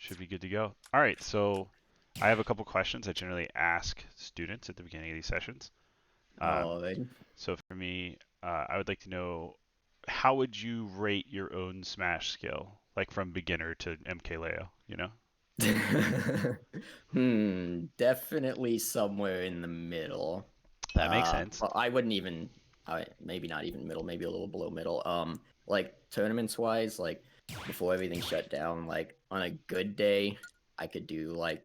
Should be good to go. All right, so I have a couple questions I generally ask students at the beginning of these sessions. Um, Alright. so for me, I would like to know how would you rate your own Smash skill, like from beginner to MK you know? Definitely somewhere in the middle. That makes sense. Well, I wouldn't even, maybe not even middle, maybe a little below middle. Like tournaments wise, like before everything shut down, like on a good day, I could do like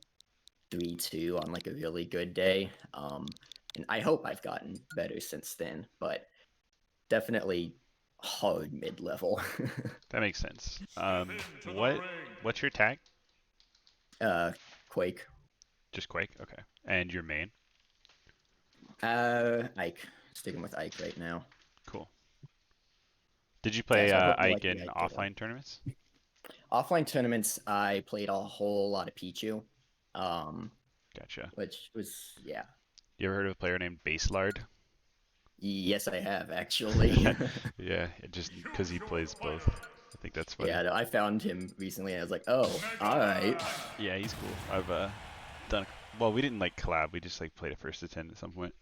3-2 on like a really good day. And I hope I've gotten better since then, but definitely hard mid level. That makes sense. What's your tag? uh, Quake. Just Quake? Okay. And your main? Ike. Sticking with Ike right now. Cool. Did you Yeah, play so I hope you Ike like the in Ike. offline tournaments? Offline tournaments, I played a whole lot of Pichu, um, Gotcha. which was yeah. You ever heard of a player named Baselard? Yes, I have actually. Yeah, just because he plays both. I think that's funny. Yeah, no, I found him recently, and I was like, oh, all right. Yeah, he's cool. I've done. Well, we didn't like collab. We just like played a first attend at some point.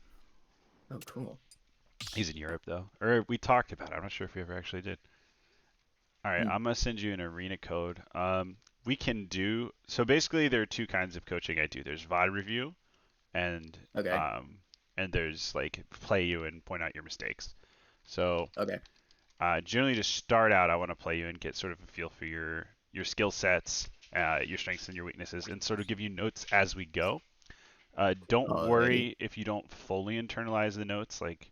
Oh, cool. He's in Europe though, or we talked about it. I'm not sure if we ever actually did. All right, Hmm. I'm gonna send you an arena code. We can do so. Basically, there are two kinds of coaching I do. There's VOD review, and Okay. um, and there's like play you and point out your mistakes. So Okay. generally, to start out, I want to play you and get sort of a feel for your skill sets, your strengths and your weaknesses, and sort of give you notes as we go. Don't Alrighty. worry if you don't fully internalize the notes, like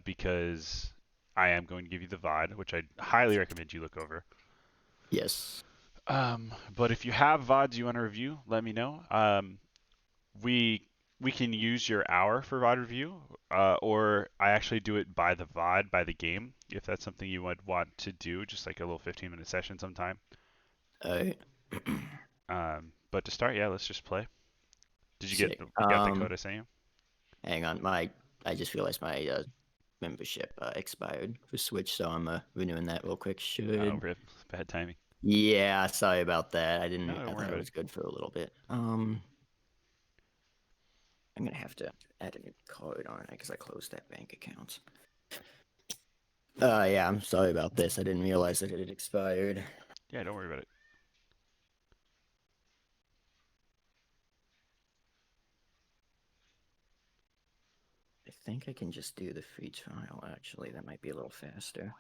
because I am going to give you the VOD, which I highly recommend you look over. Yes. But if you have VODs you want to review, let me know. We we can use your hour for VOD review, or I actually do it by the VOD, by the game, if that's something you would want to do, just like a little 15-minute session sometime. Alright. But to start, yeah, let's just play. Did you get Sick. you got the code I sent you? Hang on. I just realized my membership expired for Switch, so I'm renewing that real quick. Oh, Should rip. Bad timing. Yeah, sorry about that. No, I don't worry thought it about it. was good for a little bit. I'm gonna have to add a new card on it because I closed that bank account. Yeah, I'm sorry about this. I didn't realize that it had expired. Yeah, don't worry about it. I think I can just do the free trial, actually. That might be a little faster.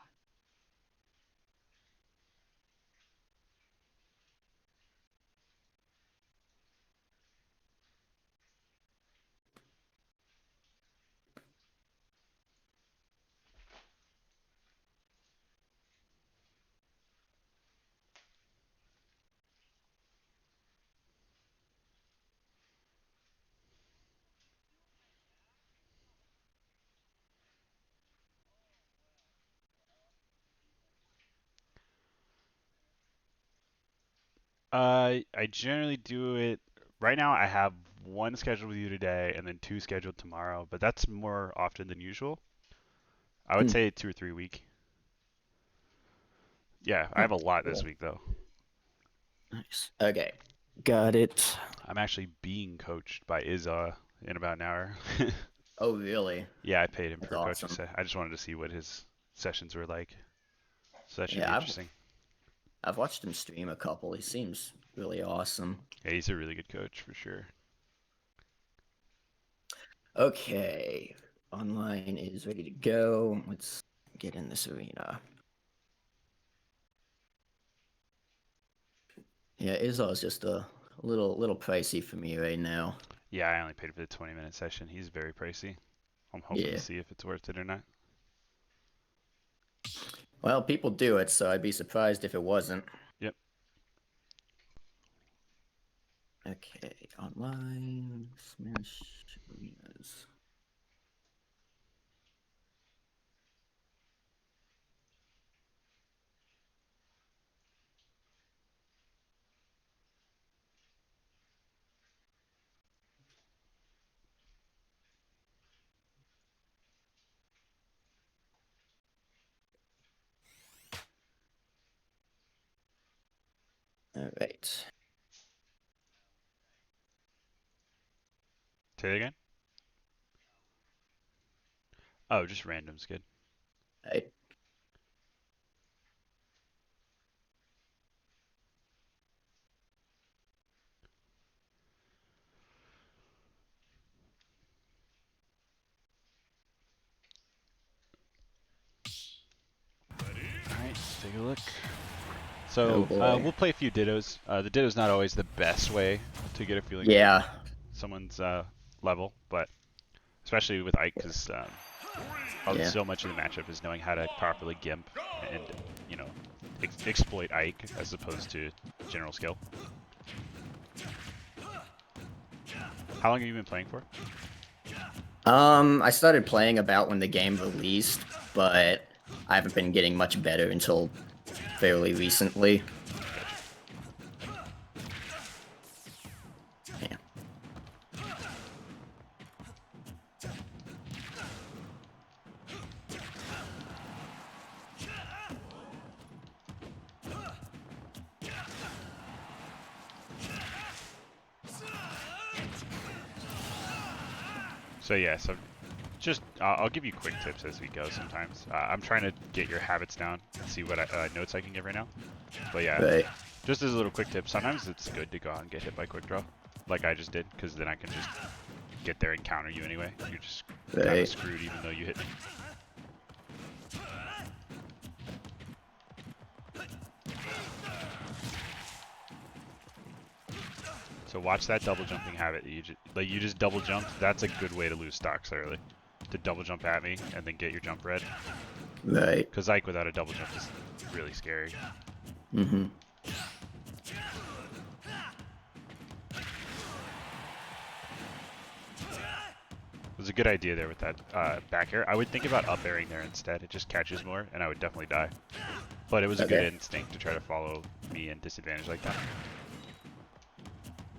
I generally do it. Right now, I have one scheduled with you today, and then two scheduled tomorrow. But that's more often than usual. I would Hmm. say 2 or 3 week. Yeah, I Oh, have a lot this cool. week though. Nice. Okay. Got it. I'm actually being coached by Izza in about an hour. Oh, really? Yeah, I paid him That's for a coaching awesome. set. I just wanted to see what his sessions were like. So that should be Yeah, interesting. I've watched him stream a couple. He seems really awesome. Yeah, he's a really good coach for sure. Okay. Online is ready to go. Let's get in this arena. Yeah, Izzo is just a little pricey for me right now. Yeah, I only paid for the 20-minute session. He's very pricey. I'm hoping to Yeah. see if it's worth it or not. Well, people do it, so I'd be surprised if it wasn't. Yep. Okay, online Smash arenas. All right. Say that again? Oh, just random's good. Right. Alright, let's take a look. Oh So, boy. we'll play a few dittos. The ditto's not always the best way to get a feeling for Yeah. someone's level, but especially with Ike, because Yeah. so much of the matchup is knowing how to properly gimp and, you know, exploit Ike as opposed to general skill. How long have you been playing for? I started playing about when the game released, but I haven't been getting much better until fairly recently. Yeah. So yeah, so just I'll give you quick tips as we go sometimes. I'm trying to get your habits down and see what notes I can give right now. But yeah, Right. just as a little quick tip, sometimes it's good to go out and get hit by quick draw, like I just did, because then I can just get there and counter you anyway. You're just kind of Right. screwed even though you hit me. So watch that double jumping habit. You just double jump. That's a good way to lose stocks early. To double jump at me and then get your jump red. Right. Because Ike without a double jump is really scary. Mm-hmm. It was a good idea there with that back air. I would think about up airing there instead. It just catches more, and I would definitely die. But it was a good instinct to try to follow me in disadvantage like that.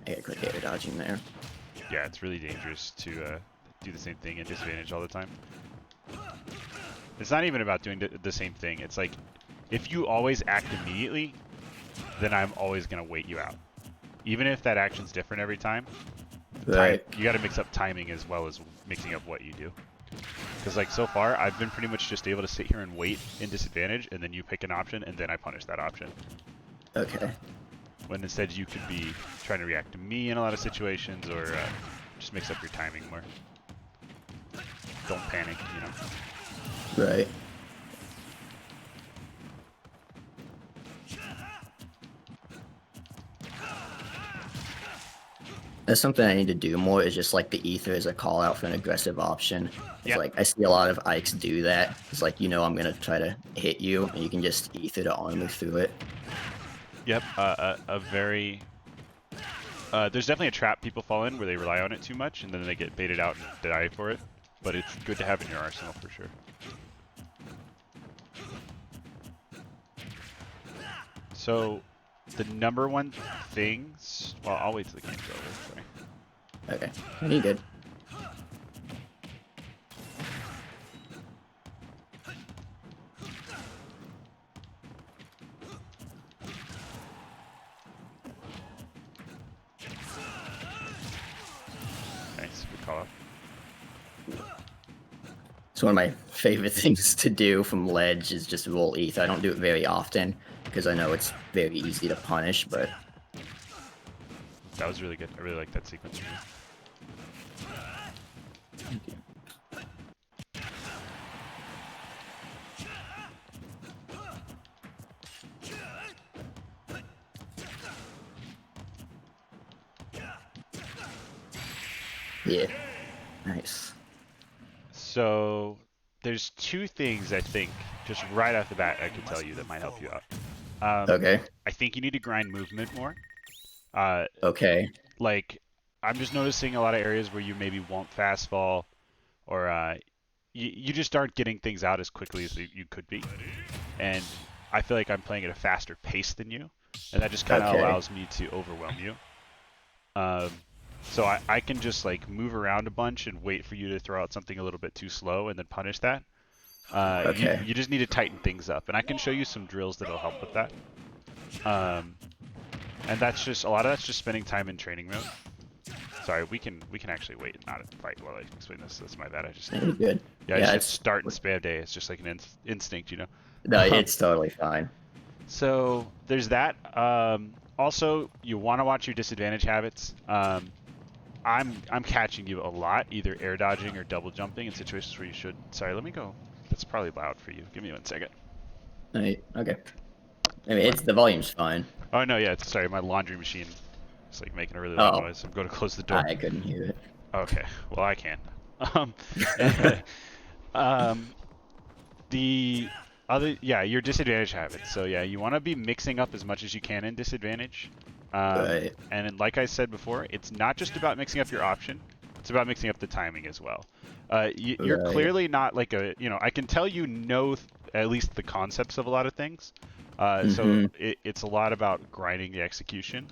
I got quick air dodging there. Yeah, it's really dangerous to do the same thing in disadvantage all the time. It's not even about doing the same thing. It's like, if you always act immediately, then I'm always going to wait you out. Even if that action's different every time, Right. you got to mix up timing as well as mixing up what you do. Because like so far, I've been pretty much just able to sit here and wait in disadvantage, and then you pick an option, and then I punish that option. Okay. When instead you could be trying to react to me in a lot of situations, or just mix up your timing more. Don't panic, you know. Right. That's something I need to do more, is just like the ether as a call out for an aggressive option. It's Yep. like I see a lot of Ikes do that. It's like, you know, I'm gonna try to hit you and you can just ether to armor through it. Yep, a very... there's definitely a trap people fall in where they rely on it too much, and then they get baited out and die for it. But it's good to have in your arsenal for sure. So, the number one things... Well, I'll wait till the game's over. Sorry. Okay. You good. Nice, good call out. It's one of my favorite things to do from ledge is just roll ether. I don't do it very often because I know it's very easy to punish, but That was really good. I really like that sequence. yeah. Nice. So, there's two things I think, just right off the bat, I can tell you that might help you out. Okay. I think you need to grind movement more. Okay. Like, I'm just noticing a lot of areas where you maybe won't fast fall, or you just aren't getting things out as quickly as you could be. And I feel like I'm playing at a faster pace than you, and that just kind of allows me to overwhelm you. So I can just like move around a bunch and wait for you to throw out something a little bit too slow and then punish that. You just need to tighten things up, and I can show you some drills that'll help with that. And that's just, a lot of that's just spending time in training mode. Sorry, we can actually wait and not fight while I explain this. That's my bad. I just You're good. yeah, I Yeah, just hit it's start and spam day. It's just like an instinct, you know. no, Um, it's totally fine. so there's that. Also, you want to watch your disadvantage habits. I'm catching you a lot, either air dodging or double jumping in situations where you should. Sorry, let me go. That's probably loud for you. Give me 1 second. Right, okay. I mean, it's the volume's fine. Oh no, yeah. Sorry, my laundry machine is like making a really loud Oh, noise. I'm going to close the door. I couldn't hear it. Okay, well I can. Anyway, um, the other, yeah, your disadvantage habits. So yeah, you want to be mixing up as much as you can in disadvantage. Right. And then, like I said before, it's not just about mixing up your option; it's about mixing up the timing as well. You're Right. clearly not like a, I can tell you know at least the concepts of a lot of things. So Mm-hmm. it's a lot about grinding the execution.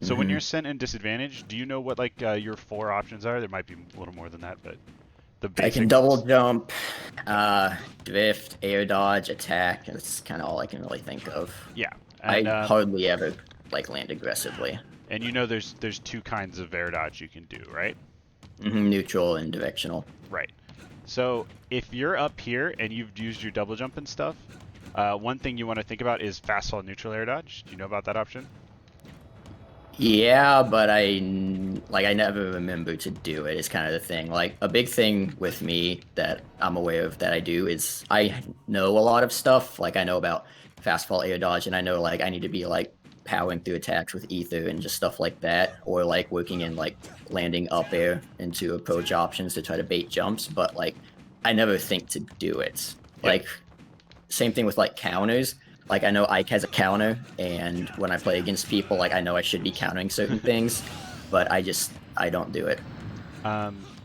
So when Mm-hmm. you're sent in disadvantage, do you know what like your 4 options are? There might be a little more than that, but the I can basic double ones. jump, drift, air dodge, attack. That's kind of all I can really think of. Yeah, and I hardly ever like land aggressively. there's 2 kinds of air dodge you can do, right? Neutral and directional. Right. So if you're up here and you've used your double jump and stuff, one thing you want to think about is fast fall neutral air dodge. Do you know about that option? Yeah, but I never remember to do it. Is kind of the thing. Like a big thing with me that I'm aware of that I do is I know a lot of stuff. Like I know about fast fall air dodge, and I know like I need to be like powering through attacks with ether and just stuff like that, or like working in like landing up air into approach options to try to bait jumps. But like I never think to do it. Yeah. Like same thing with like counters. Like I know Ike has a counter, and when I play against people, like I know I should be countering certain things, but I don't do it.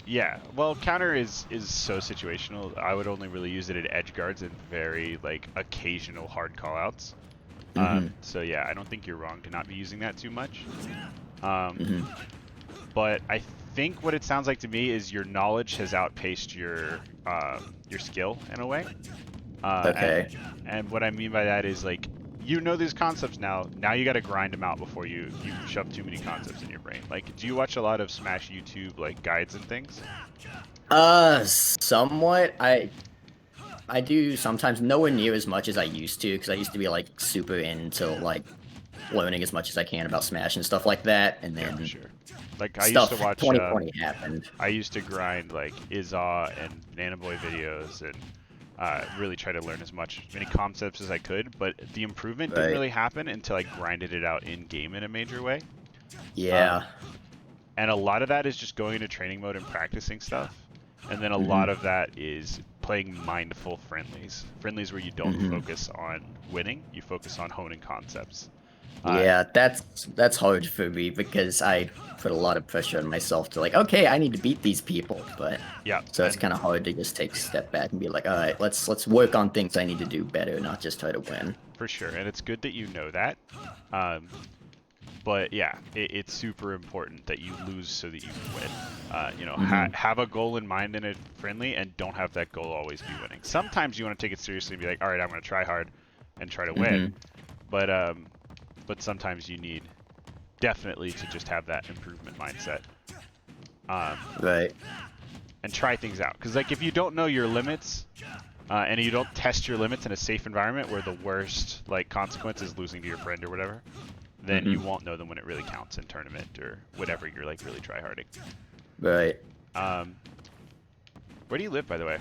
Yeah. Well, counter is so situational. I would only really use it at edge guards and very like occasional hard callouts. Hmm. So yeah, I don't think you're wrong to not be using that too much. Um, Hmm. but I think what it sounds like to me is your knowledge has outpaced your skill in a way. Uh, Okay. and and what I mean by that is like you know these concepts now. Now you got to grind them out before you shove too many concepts in your brain. Like, do you watch a lot of Smash YouTube like guides and things? Somewhat. I do sometimes, nowhere near as much as I used to, because I used to be like super into like learning as much as I can about Smash and stuff like that, and Yeah, for then sure. Like I used to stuff watch 2020 happened. I used to grind like Iza and Nanoboy videos and really try to learn as many concepts as I could, but the improvement didn't Right. really happen until I grinded it out in game in a major way. Um, Yeah. and a lot of that is just going into training mode and practicing stuff, and then a lot Hmm. of that is playing mindful friendlies where you don't Hmm. focus on winning, you focus on honing concepts. Uh, Yeah, that's hard for me because I put a lot of pressure on myself to like, okay, I need to beat these people, but yeah, so it's and kind of hard to just take a step back and be like, all right, let's work on things I need to do better, not just try to win. for sure, and it's good that you know that. Um, but yeah, it's super important that you lose so that you can win. Hmm. Have a goal in mind in a friendly, and don't have that goal always be winning. Sometimes you want to take it seriously and be like, all right, I'm going to try hard and try to win. Hmm. But sometimes you need definitely to just have that improvement mindset. Um, Right. and try things out. Because like if you don't know your limits, and you don't test your limits in a safe environment where the worst like consequence is losing to your friend or whatever, then Hmm. you won't know them when it really counts in tournament or whatever you're like really tryharding. Right. Um, where do you live, by the way?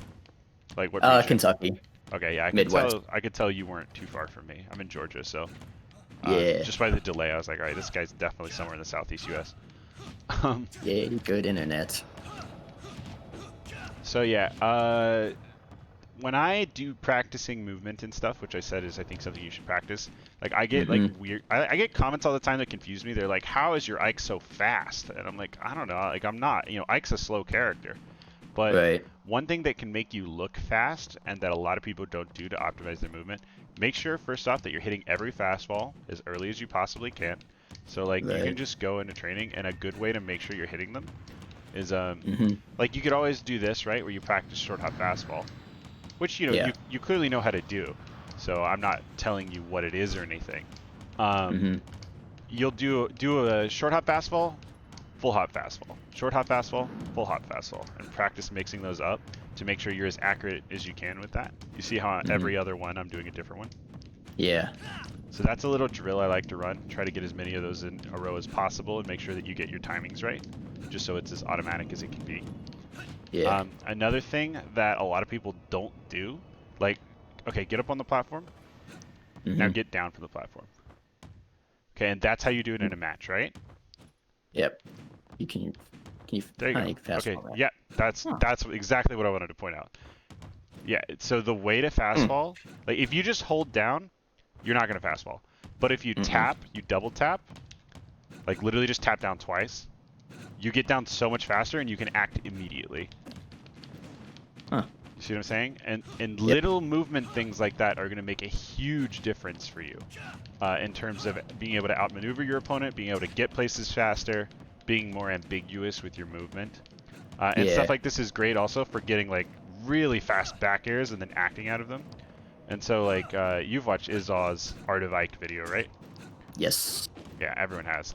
Like what region? Kentucky, Okay, yeah, Midwest. I could tell you weren't too far from me. I'm in Georgia, so Yeah. just by the delay, I was like, all right, this guy's definitely somewhere in the southeast U.S. Um, Yeah, good internet. so yeah, when I do practicing movement and stuff, which I said is I think something you should practice, like I get like Hmm. weird, I get comments all the time that confuse me. They're like, "How is your Ike so fast?" And I'm like, I don't know, like I'm not. Ike's a slow character, but Right. one thing that can make you look fast and that a lot of people don't do to optimize their movement, make sure first off that you're hitting every fastball as early as you possibly can. So like you can Right. just go into training, and a good way to make sure you're hitting them is Hmm. like you could always do this, right, where you practice short hop fastball, which Yeah. you clearly know how to do. So I'm not telling you what it is or anything. Um, Hmm. you'll do a short hop fastball, full hop fastfall, short hop fastfall, full hop fastfall, and practice mixing those up to make sure you're as accurate as you can with that. You see how every other one I'm doing a different one? Yeah. So that's a little drill I like to run. Try to get as many of those in a row as possible and make sure that you get your timings right, just so it's as automatic as it can be. Yeah. Another thing that a lot of people don't do, like, okay, get up on the platform. Now get down from the platform. Okay, and that's how you do it in a match, right? Yep. Can you There you go. you can fast Okay, forward that. yeah, that's exactly what I wanted to point out. Yeah, so the way to fastfall, like if you just hold down, you're not gonna fastfall. But if you tap, you double tap, like literally just tap down twice, you get down so much faster and you can act immediately. Huh. You see what I'm saying? And Yep. little movement things like that are gonna make a huge difference for you, in terms of being able to outmaneuver your opponent, being able to get places faster, being more ambiguous with your movement. And stuff like this is great also for getting like really fast back airs and then acting out of them. And so like you've watched Izaw's Art of Ike video, right? Yes. Yeah, everyone has.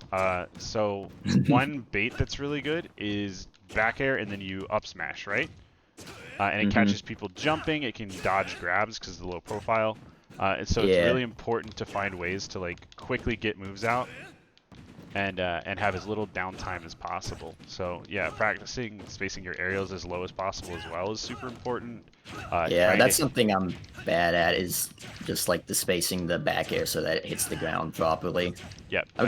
So one bait that's really good is back air and then you up smash, right? And it catches people jumping. It can dodge grabs because of the low profile. And so it's really important to find ways to like quickly get moves out and have as little downtime as possible. So yeah, practicing spacing your aerials as low as possible as well is super important. Yeah, that's something I'm bad at, is just like the spacing the back air so that it hits the ground properly. Yep. I've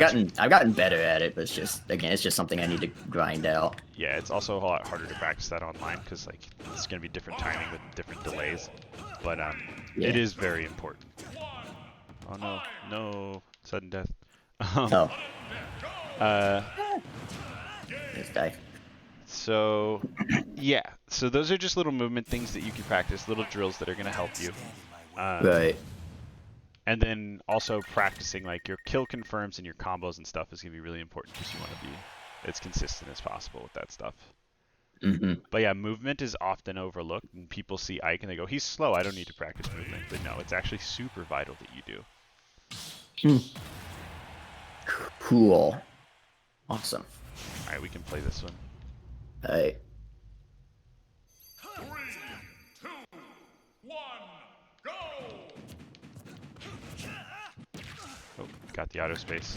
gotten better at it, but it's just, again, it's just something I need to grind out. Yeah, it's also a lot harder to practice that online because like it's gonna be different timing with different delays. But it is very important. Oh no, no sudden death. This guy. So yeah, so those are just little movement things that you can practice, little drills that are gonna help you. Right. And then also practicing like your kill confirms and your combos and stuff is gonna be really important because you want to be as consistent as possible with that stuff. But yeah, movement is often overlooked, and people see Ike and they go, "He's slow. I don't need to practice movement." But no, it's actually super vital that you do. Cool. Awesome. All right, we can play this one. All right. 3, 2, 1, go! Oh, got the auto space.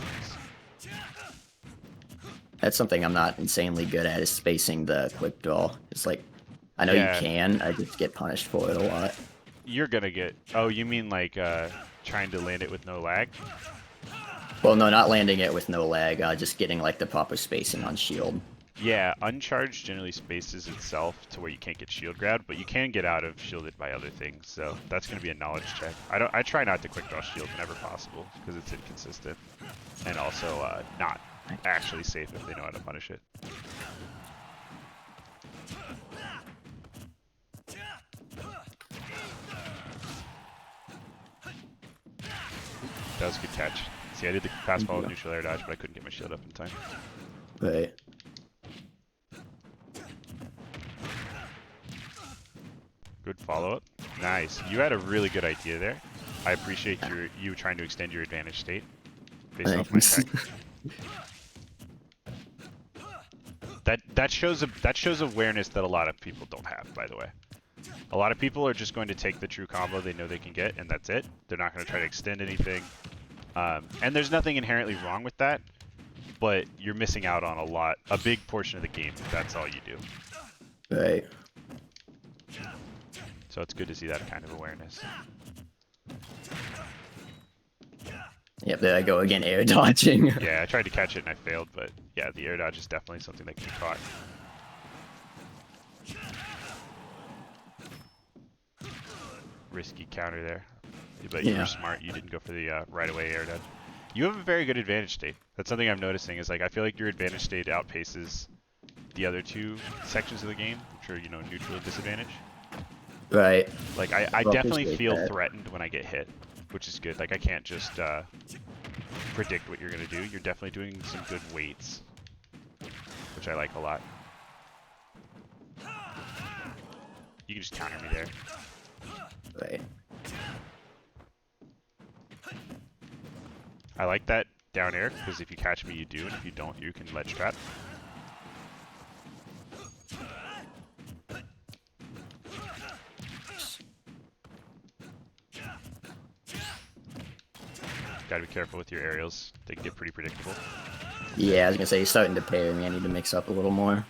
That's something I'm not insanely good at, is spacing the quick draw. It's like, I know you can, I just get punished for it a lot. You're gonna get, oh, you mean like trying to land it with no lag? Well, no, not landing it with no lag, just getting like the proper spacing on shield. Yeah, uncharged generally spaces itself to where you can't get shield grabbed, but you can get out of shielded by other things, so that's going to be a knowledge check. I try not to quick draw shield whenever possible, because it's inconsistent, and also not actually safe if they know how to punish it. That was a good catch. See, I did the fastball with neutral air dodge, but I couldn't get my shield up in time. Right. Good follow-up. Nice. You had a really good idea there. I appreciate you trying to extend your advantage state based off my tech. That shows awareness that a lot of people don't have, by the way. A lot of people are just going to take the true combo they know they can get, and that's it. They're not going to try to extend anything. And there's nothing inherently wrong with that, but you're missing out on a big portion of the game if that's all you do. Right. So it's good to see that kind of awareness. Yep, there I go again, air dodging. Yeah, I tried to catch it and I failed, but yeah, the air dodge is definitely something that can be caught. Risky counter there. But you were smart, you didn't go for the right away air dodge. You have a very good advantage state. That's something I'm noticing, is like I feel like your advantage state outpaces the other two sections of the game, which are, you know, neutral and disadvantage. Right. Like I definitely feel threatened when I get hit, which is good. Like I can't just predict what you're gonna do. You're definitely doing some good weights, which I like a lot. You can just counter me there. Right. I like that down air, because if you catch me, you do, and if you don't, you can ledge trap. gotta be careful with your aerials. They can get pretty predictable. Yeah, I was gonna say he's starting to parry me. I need to mix up a little more.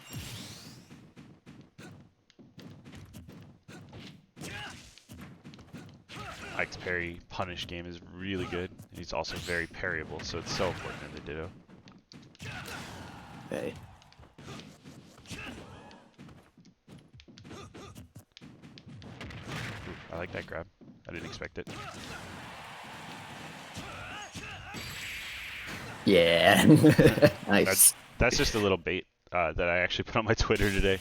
Ike's parry punish game is really good. And he's also very parryable, so it's so important in the Ditto. Okay. Ooh, I like that grab. I didn't expect it. Yeah. Nice. That's just a little bait that I actually put on my Twitter today.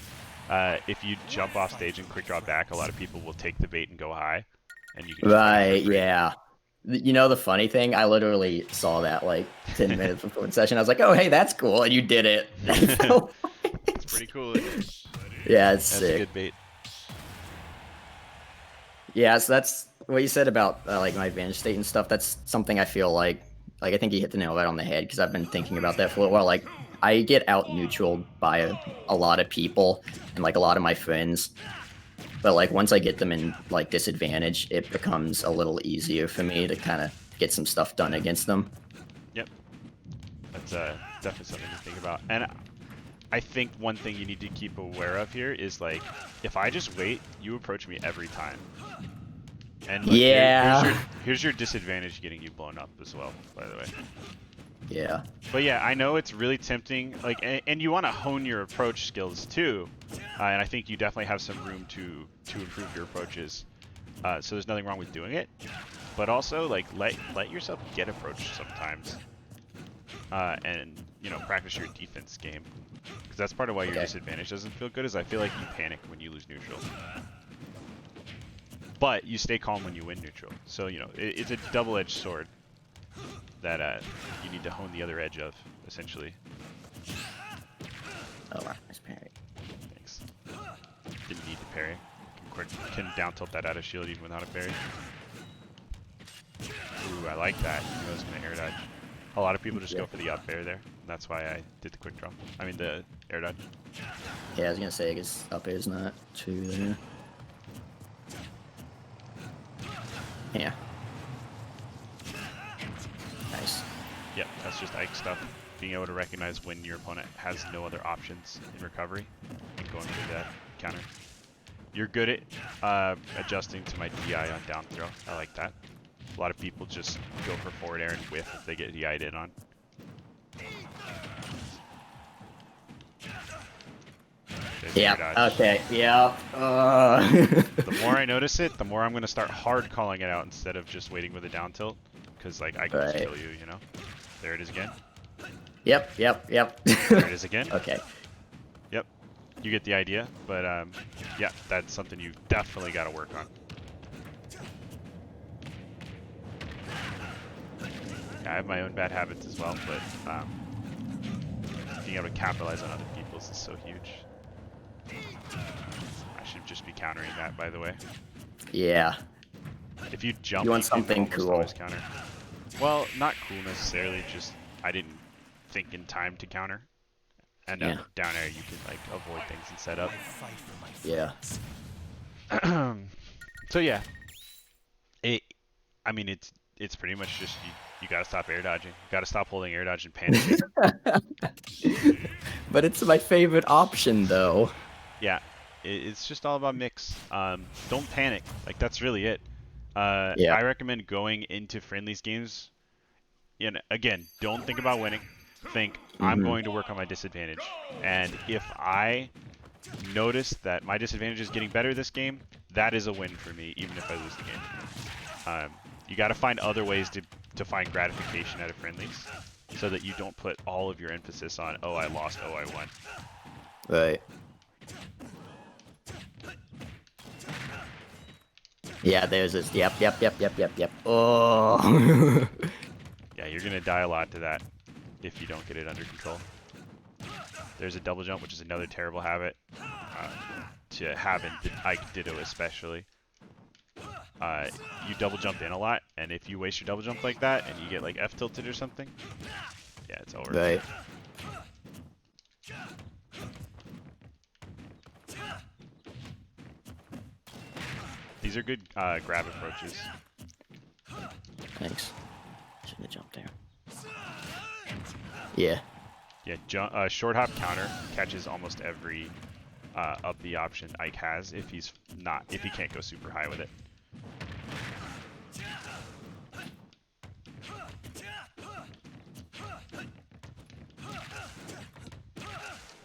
If you jump off stage and quick draw back, a lot of people will take the bait and go high, and you can just punish Right, for free. yeah. You know the funny thing? I literally saw that like 10 minutes before the session. I was like, oh, hey, that's cool. And you did it. It's pretty cool, isn't it? Yeah, it's That's sick. a good bait. Yeah, so that's what you said about like my advantage state and stuff. That's something I feel like I think you hit the nail right on the head because I've been thinking about that for a little while. Like I get out neutraled by a lot of people and like a lot of my friends. But like once I get them in like disadvantage, it becomes a little easier for me to kind of get some stuff done against them. Yep. That's definitely something to think about. And I think one thing you need to keep aware of here is like, if I just wait, you approach me every time. And like, Yeah. here's your disadvantage getting you blown up as well, by the way. Yeah. But yeah, I know it's really tempting, like, and you want to hone your approach skills too, and I think you definitely have some room to improve your approaches. So there's nothing wrong with doing it, but also like let yourself get approached sometimes, and you know, practice your defense game, because that's part of why your disadvantage doesn't feel good. Is I feel like you panic when you lose neutral, but you stay calm when you win neutral. So you know, it's a double-edged sword that you need to hone the other edge of, essentially. Oh, wow. Nice parry. Thanks. Didn't need to parry. Can down tilt that out of shield even without a parry. Ooh, I like that. I was going to air dodge. A lot of people just go for the up air there. That's why I did the quick draw. I mean the air dodge. Yeah, I was gonna say I guess up air's not too there. Yeah. Nice. Yep, that's just Ike stuff. Being able to recognize when your opponent has no other options in recovery and going through that counter. You're good at adjusting to my DI on down throw. I like that. A lot of people just go for forward air and whiff if they get DI'd in on. Yeah. Okay. Yeah. The more I notice it, the more I'm going to start hard calling it out instead of just waiting with a down tilt. Because like I can just kill you, you know? There it is again. Yep. There it is again. Okay. Yep. You get the idea. But yeah, that's something you definitely got to work on. Yeah, I have my own bad habits as well, but being able to capitalize on other people's is so huge. I should just be countering that, by the way. Yeah. If you jump, You want can something almost cool. always counter. Well, not cool necessarily, just I didn't think in time to counter. And down air, you can like avoid things and set up. Yeah. So yeah, I mean, it's pretty much just you gotta stop air dodging. You gotta stop holding air dodge and panicking. But it's my favorite option, though. Yeah, it's just all about mix. Don't panic. Like that's really it. Yeah. I recommend going into friendlies games. And again, don't think about winning. Think I'm going to work on my disadvantage. And if I notice that my disadvantage is getting better this game, that is a win for me, even if I lose the game. You got to find other ways to find gratification out of friendlies, so that you don't put all of your emphasis on, oh, I lost, oh, I won. Right. Yeah, there's this. Yep. Oh. Yeah, you're going to die a lot to that if you don't get it under control. There's a double jump, which is another terrible habit to have in Ike Ditto especially. You double jump in a lot, and if you waste your double jump like that and you get like F tilted or something, yeah, it's over. Right. These are good grab approaches. Thanks. shouldn't have jumped there. Yeah. Yeah, short hop counter catches almost every of the option Ike has if he can't go super high with it.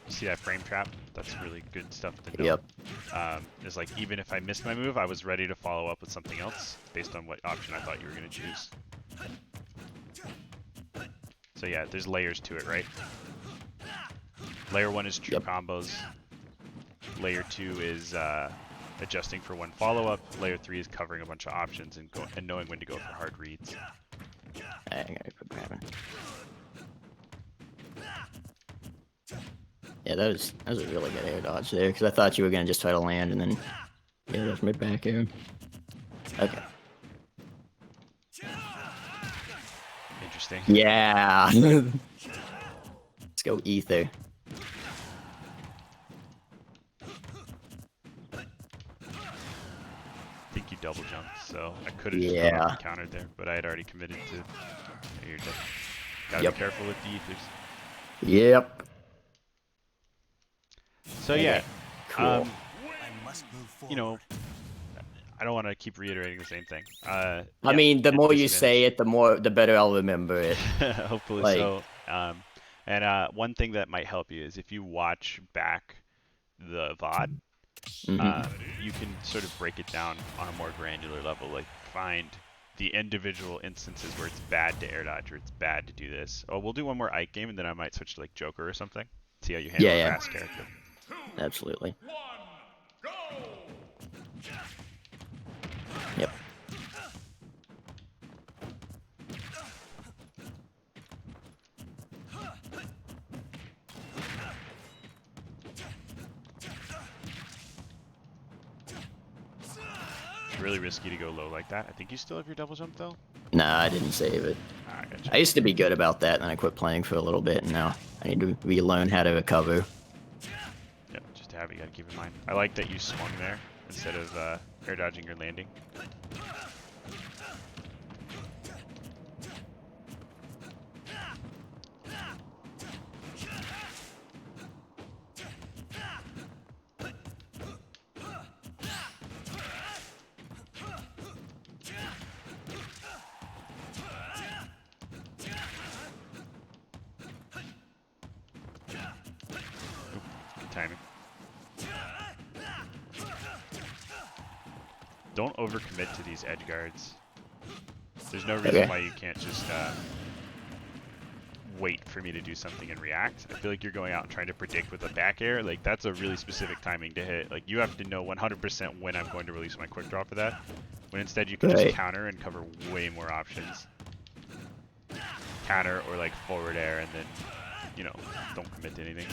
You see that frame trap? That's really good stuff to know. Yep. It's like even if I missed my move, I was ready to follow up with something else based on what option I thought you were going to choose. So yeah, there's layers to it, right? Layer 1 is true combos. Layer 2 is adjusting for one follow-up. Layer 3 is covering a bunch of options and knowing when to go for hard reads. I gotta quit grabbing. Yeah, that was a really good air dodge there, because I thought you were gonna just try to land and then that's my back air. Okay. Interesting. Yeah. Let's go ether. I think you double jumped, so I could have just gone up and countered there, but I had already committed to. You're just gotta be careful with the ethers. Yep. So yeah, cool. You know, I don't want to keep reiterating the same thing. I mean, the more you say it, the better I'll remember it. Hopefully so. And one thing that might help you is if you watch back the VOD, you can sort of break it down on a more granular level, like find the individual instances where it's bad to air dodge or it's bad to do this. Oh, we'll do one more Ike game and then I might switch to like Joker or something. See how you handle a fast character. Absolutely. Yep. It's really risky to go low like that. I think you still have your double jump though? Nah, I didn't save it. Ah, gotcha. I used to be good about that, and then I quit playing for a little bit, and now I need to relearn how to recover. Yep, just to have you gotta keep in mind. I like that you swung there instead of air dodging your landing. Timing. Don't overcommit to these edge guards. There's no reason why you can't just wait for me to do something and react. I feel like you're going out and trying to predict with a back air. Like that's a really specific timing to hit. Like you have to know 100% when I'm going to release my quick draw for that. When instead you can just counter and cover way more options. Counter or like forward air and then, you know, don't commit to anything.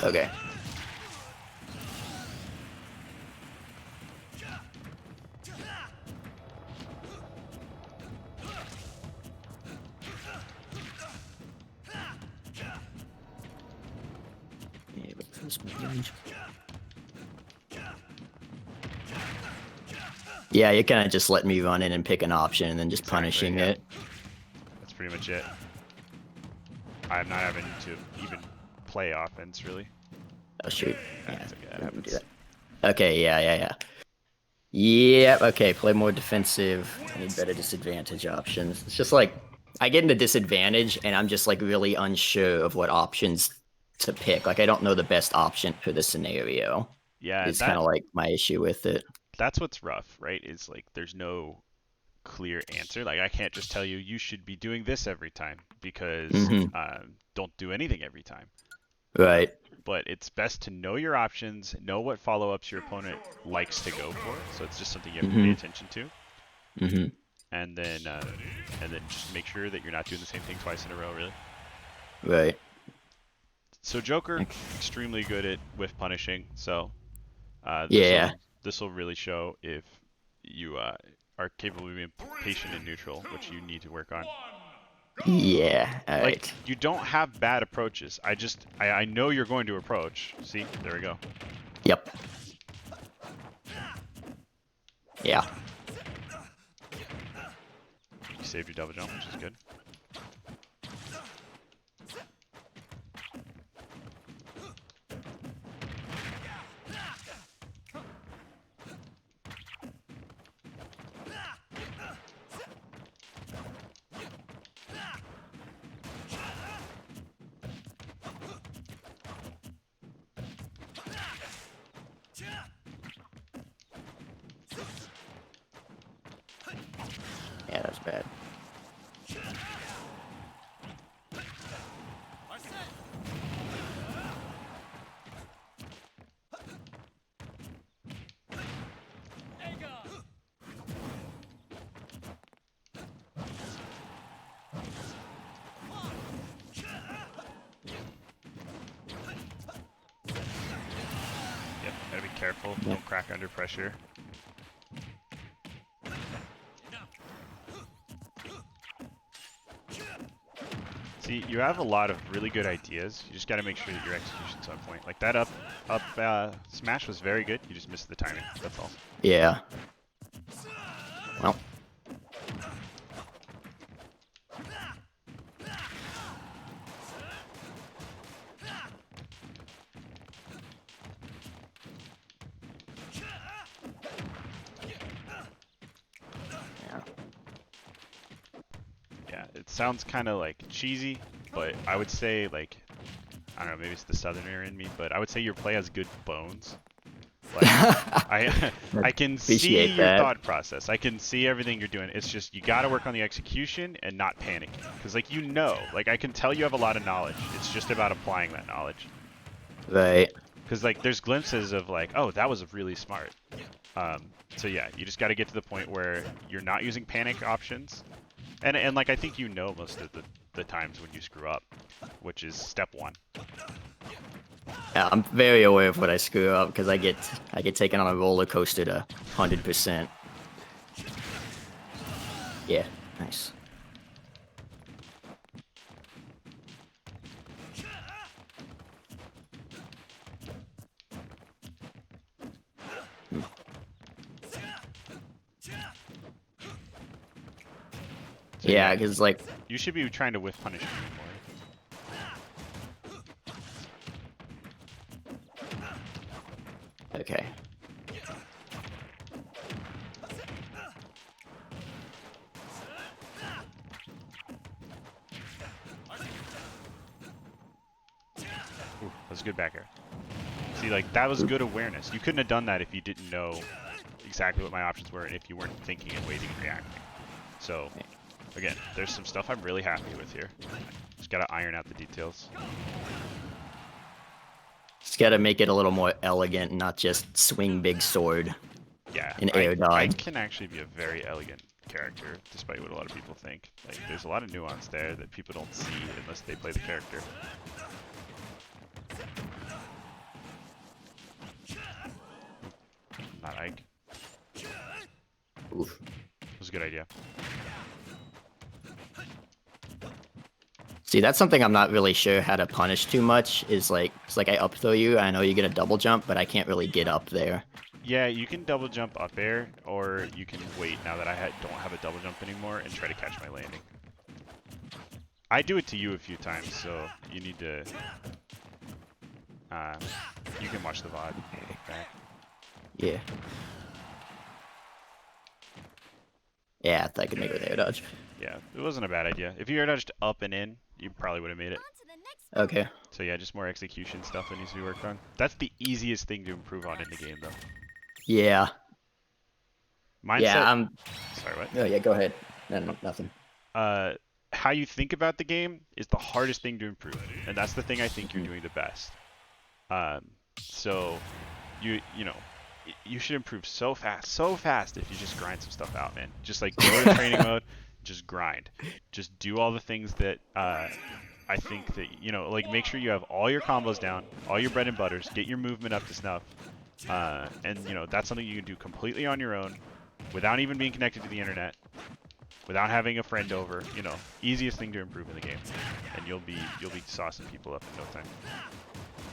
Okay. Yeah, you kind of just let me run in and pick an option and then just punishing it. That's pretty much it. I'm not having to even play offense, really. Oh, shoot. Yeah, Yeah, okay, that happens. Okay, yeah. Yep, okay, play more defensive. I need better disadvantage options. It's just like, I get into disadvantage, and I'm just like really unsure of what options to pick. Like, I don't know the best option for the scenario. Yeah, it's kind of like my issue with it. That's what's rough, right? Is like there's no clear answer. Like I can't just tell you you should be doing this every time because don't do anything every time. Right. But it's best to know your options, know what follow-ups your opponent likes to go for. So it's just something you have to pay attention to. And then just make sure that you're not doing the same thing twice in a row, really. Right. So Joker, extremely good at whiff punishing. So this will really show if you are capable of being patient and neutral, which you need to work on. Yeah, all right. Like, you don't have bad approaches. I know you're going to approach. See? There we go. Yep. Yeah. saved your double jump, which is good. Yeah, that's bad. Yep, gotta be careful. Don't crack under pressure. See, you have a lot of really good ideas. You just got to make sure that your execution's on point. Like that up smash was very good. You just missed the timing. That's all. Yeah. Well. Yeah, it sounds kind of like cheesy, but I would say like, I don't know, maybe it's the southerner in me, but I would say your play has good bones. Like, I can see Appreciate your that. thought process. I can see everything you're doing. It's just you got to work on the execution and not panicking. Because like you know, like I can tell you have a lot of knowledge. It's just about applying that knowledge. Right. Because like there's glimpses of like, oh, that was really smart. So yeah, you just got to get to the point where you're not using panic options. And like I think you know most of the times when you screw up, which is step one. Yeah, I'm very aware of what I screw up because I get taken on a roller coaster to 100%. Yeah, nice. So, Yeah, because like you should be trying to whiff punish me more. okay. Ooh, that's a good back air. See, like that was good awareness. You couldn't have done that if you didn't know exactly what my options were and if you weren't thinking and waiting and reacting. So, again, there's some stuff I'm really happy with here. Just gotta iron out the details. Just gotta make it a little more elegant, not just swing big sword. Yeah, And air I dodge. can actually be a very elegant character, despite what a lot of people think. Like, there's a lot of nuance there that people don't see unless they play the character. Not Ike. Oof. It was a good idea. See, that's something I'm not really sure how to punish too much. Is like it's like I up throw you. I know you get a double jump, but I can't really get up there. Yeah, you can double jump up air, or you can wait now that I don't have a double jump anymore and try to catch my landing. I do it to you a few times, so you need to. You can watch the VOD back. Yeah. Yeah, I could make it with air dodge. Yeah, it wasn't a bad idea. If you air dodged up and in, you probably would have made it. Okay. So yeah, just more execution stuff that needs to be worked on. That's the easiest thing to improve on in the game, though. Yeah. Mindset. Yeah. Sorry, what? Oh yeah. Go ahead. No, nothing. How you think about the game is the hardest thing to improve, and that's the thing I think you're doing the best. So you know, you should improve so fast if you just grind some stuff out, man. Just like go to training mode, just grind, just do all the things that I think that like make sure you have all your combos down, all your bread and butters, get your movement up to snuff, and that's something you can do completely on your own, without even being connected to the internet, without having a friend over. Easiest thing to improve in the game, and you'll be saucing people up in no time.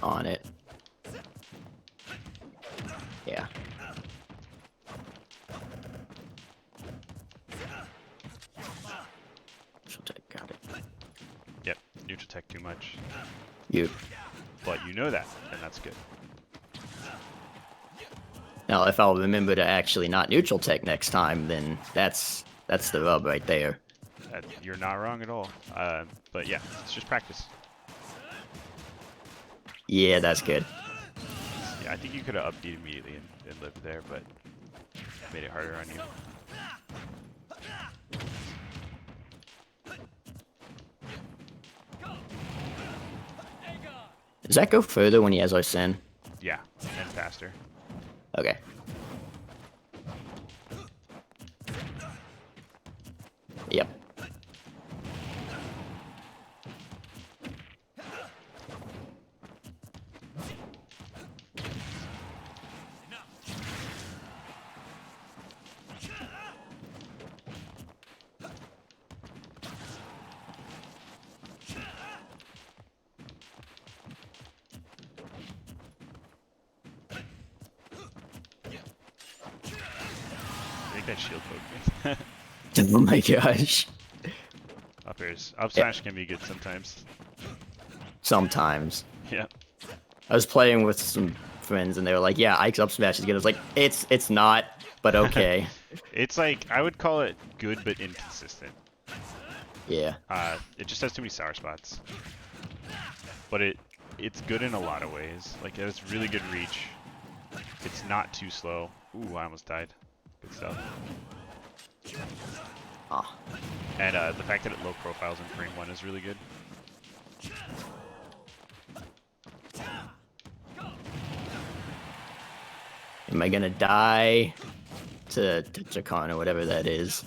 On it. Yeah. tech too much. You. But you know that, and that's good. Now, if I'll remember to actually not neutral tech next time, then that's the rub right there. You're not wrong at all. But yeah, it's just practice. Yeah, that's good. Yeah, I think you could have up D'd immediately and lived there, but made it harder on you. Does that go further when he has Arsene? Yeah, and faster. Okay. Yep. I think that shield poked me. Oh my gosh. Up smash can be good sometimes. Sometimes. Yeah. I was playing with some friends and they were like, "Yeah, Ike's up smash is good." I was like, "It's not, but okay." It's like, I would call it good but inconsistent. Yeah. It just has too many sour spots. But it's good in a lot of ways. Like, it has really good reach. It's not too slow. Ooh, I almost died. Good stuff. Ah. And the fact that it low profiles in frame 1 is really good. Am I gonna die to Jakarn or whatever that is?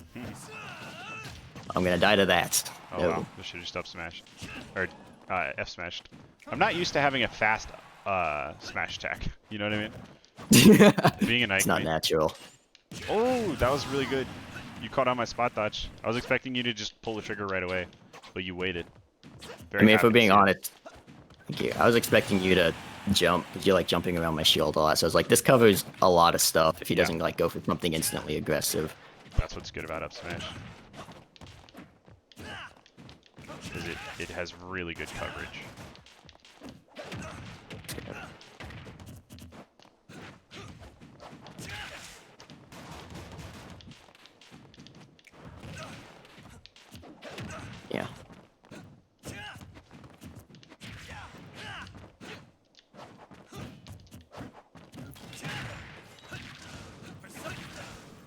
I'm gonna die to that. Oh No. wow, I should have just up smashed. Or F smashed. I'm not used to having a fast smash attack. You know what I mean? Being an Ike. It's not natural. Oh, that was really good. You caught on my spot dodge. I was expecting you to just pull the trigger right away, but you waited. Very I mean, if happy we're to being see it. honest, thank you. I was expecting you to jump, because you like jumping around my shield a lot. So I was like, this covers a lot of stuff if he doesn't like go for something instantly aggressive. That's what's good about up smash. Because it has really good coverage. Yeah.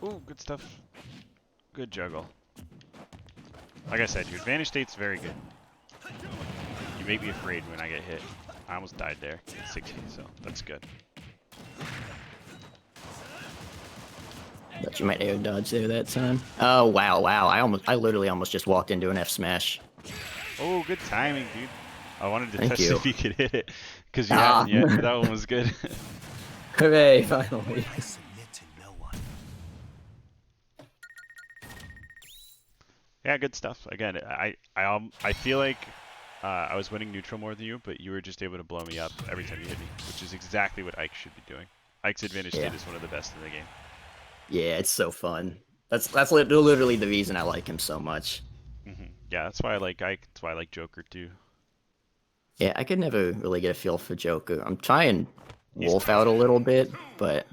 Ooh, good stuff. Good juggle. Like I said, your advantage state's very good. You make me afraid when I get hit. I almost died there at 60, so that's good. Thought you might air dodge there that time. Oh wow, wow! I literally almost just walked into an F smash. Oh, good timing, dude. I wanted to Thank test you. if you could hit it, because you Ah. hadn't yet. That one was good. Hooray! Finally. Yeah, good stuff. Again, I feel like I was winning neutral more than you, but you were just able to blow me up every time you hit me, which is exactly what Ike should be doing. Ike's advantage state is one of the best in the game. Yeah, it's so fun. That's literally the reason I like him so much. Yeah, that's why I like Ike. That's why I like Joker too. Yeah, I could never really get a feel for Joker. I'm trying He's Wolf out a little bit, but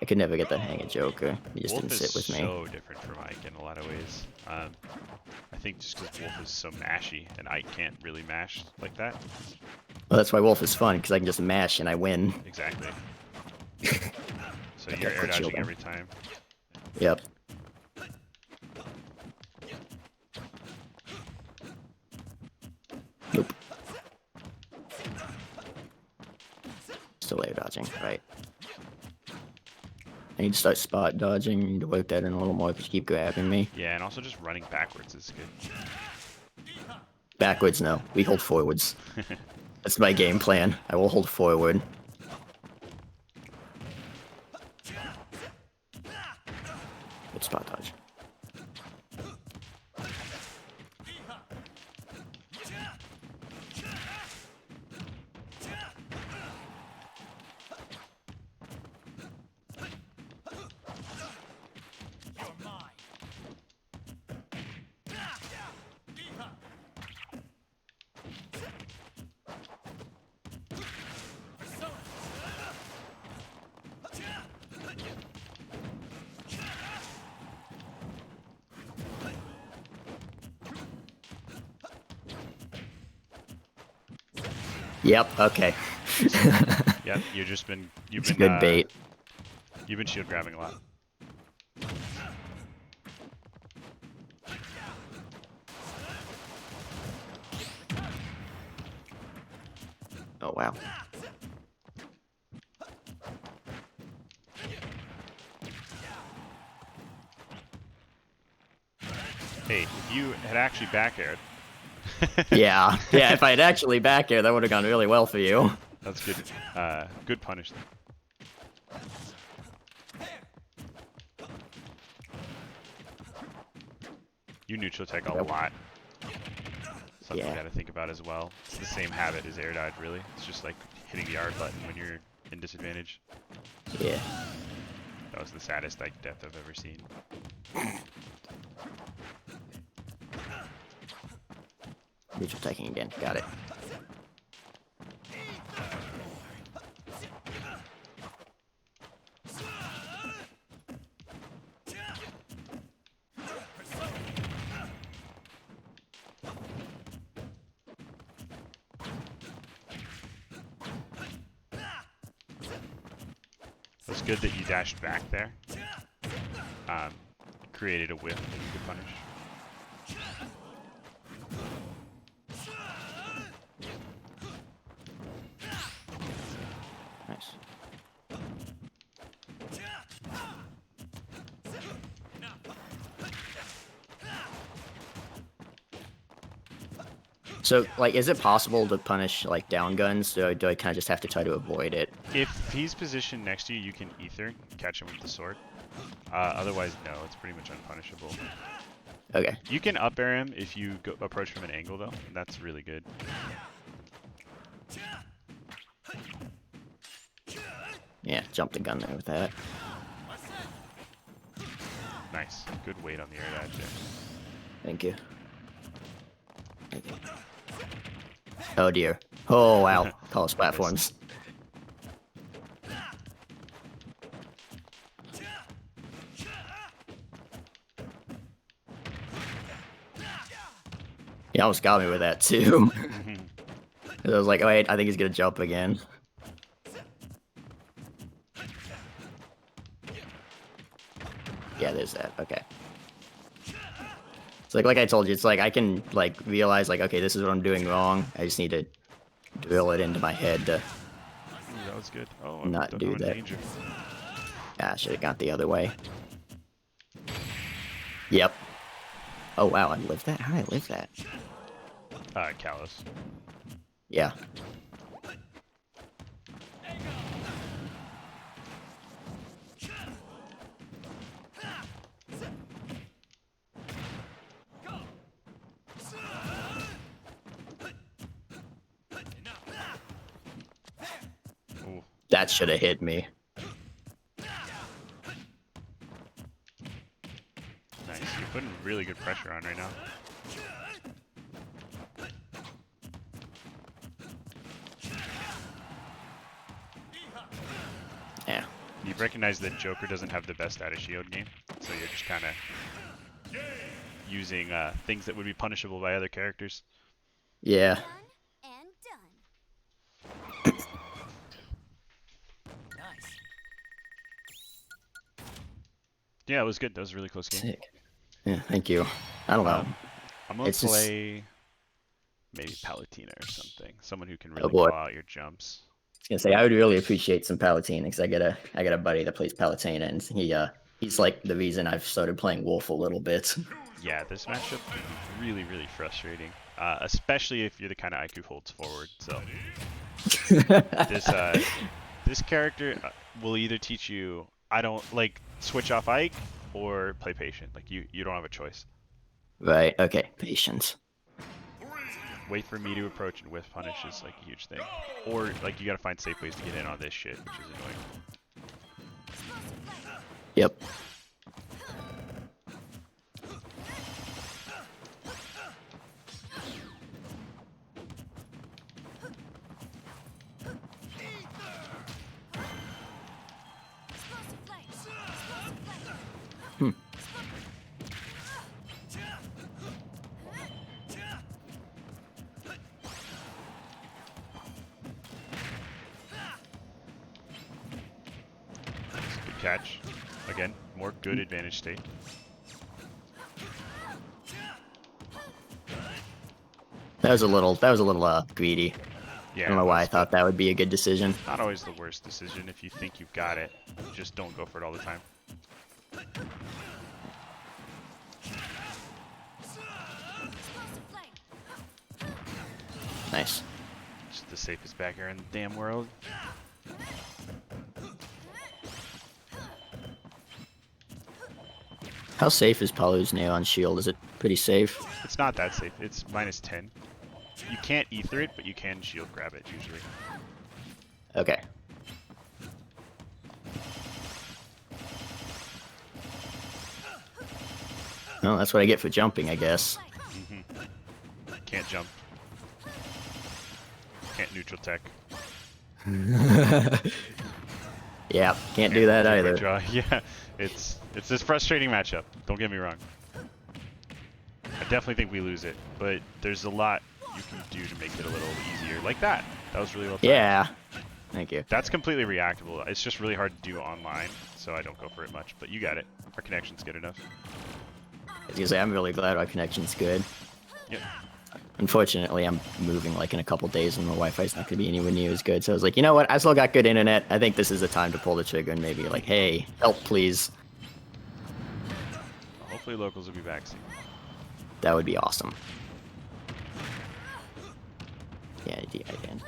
I could never get the hang of Joker. He just Wolf didn't is sit with me. so different from Ike in a lot of ways. I think just because Wolf is so mashy, and Ike can't really mash like that. Well, that's why Wolf is fun, because I can just mash and I win. Exactly. So Okay, you're air quick shield dodging him. every time. Yep. Nope. Still air dodging, right. I need to start spot dodging. I need to work that in a little more because you keep grabbing me. Yeah, and also just running backwards is good. Backwards, no. We hold forwards. That's my game plan. I will hold forward. Good spot dodge. Yep. Okay. Yep, you've been It's a good bait. you've been shield grabbing a lot. Oh wow. Hey, if you had actually back aired. Yeah. Yeah. If I had actually back air, that would have gone really well for you. That's good. Good punish. You neutral tech a lot. Something Yeah. you gotta think about as well. It's the same habit as air dodge, really. It's just like hitting the R button when you're in disadvantage. Yeah. That was the saddest like death I've ever seen. Neutral taking again. Got it. It was good that you dashed back there. Created a whiff that you could punish. Nice. So, like, is it possible to punish, like, down guns, or do I kind of just have to try to avoid it? If he's positioned next to you, you can ether, catch him with the sword. Otherwise, no, it's pretty much unpunishable. Okay. You can up air him if you go approach from an angle, though. That's really good. Yeah, jump the gun there with that. Nice. Good weight on the air dodge there. Thank you. Okay. Oh dear. Oh wow. College platforms. He almost got me with that too. I was like, oh, wait, I think he's gonna jump again. Yeah, there's that. Okay. It's like I told you, it's like I can like realize like, okay, this is what I'm doing wrong. I just need to drill it into my head to Ooh, that was good. Oh, not do I'm in that. danger. Ah, should have got the other way. Yep. Oh wow, I lived that? How did I live that? Callous. Yeah. Ooh, That should have hit me. nice. You're putting really good pressure on right now. Yeah. You've recognized that Joker doesn't have the best out of shield game, so you're just kind of using things that would be punishable by other characters. Yeah. Done and done. Yeah, it was good. That was a really close game. Sick. Yeah, thank you. I don't know. I'm gonna It's just- play maybe Palutena or something. Someone who can really boy. call out your jumps. I was gonna say I would really appreciate some Palutena because I got a buddy that plays Palutena and he's like the reason I've started playing Wolf a little bit. Yeah, this matchup can be really, really frustrating, especially if you're the kind of IQ who holds forward. So this character will either teach you I don't like switch off Ike or play patient. Like you don't have a choice. Right. Okay. Patience. Wait for me to approach and whiff punish is like a huge thing. Or like you gotta find safe ways to get in on this shit, which is annoying. Yep. Explosive flame. Explosive flame. Hmm. catch. Again, more good advantage state. That was a little greedy. Yeah, I don't know it why I was, thought but that would be a good decision. not always the worst decision if you think you've got it. Just don't go for it all the time. Explosive flame. Nice. Just the safest back air in the damn world. How safe is Palu's Neon Shield? Is it pretty safe? It's not that safe. It's -10. You can't ether it, but you can shield grab it usually. Okay. Well, that's what I get for jumping, I guess. Can't jump. Can't neutral tech. Yeah, can't do that Quick either. draw. Yeah, it's this frustrating matchup. Don't get me wrong. I definitely think we lose it, but there's a lot you can do to make it a little easier. Like that. That was really well timed. Yeah. Thank you. That's completely reactable. It's just really hard to do online, so I don't go for it much. But you got it. Our connection's good enough. I was gonna say, I'm really glad our connection's good. Yep. Unfortunately, I'm moving like in a couple days and the Wi-Fi's not gonna be anywhere near as good. So I was like, you know what? I still got good internet. I think this is the time to pull the trigger and maybe like, hey, help please. Hopefully locals will be back soon. That would be awesome. Yeah, I can.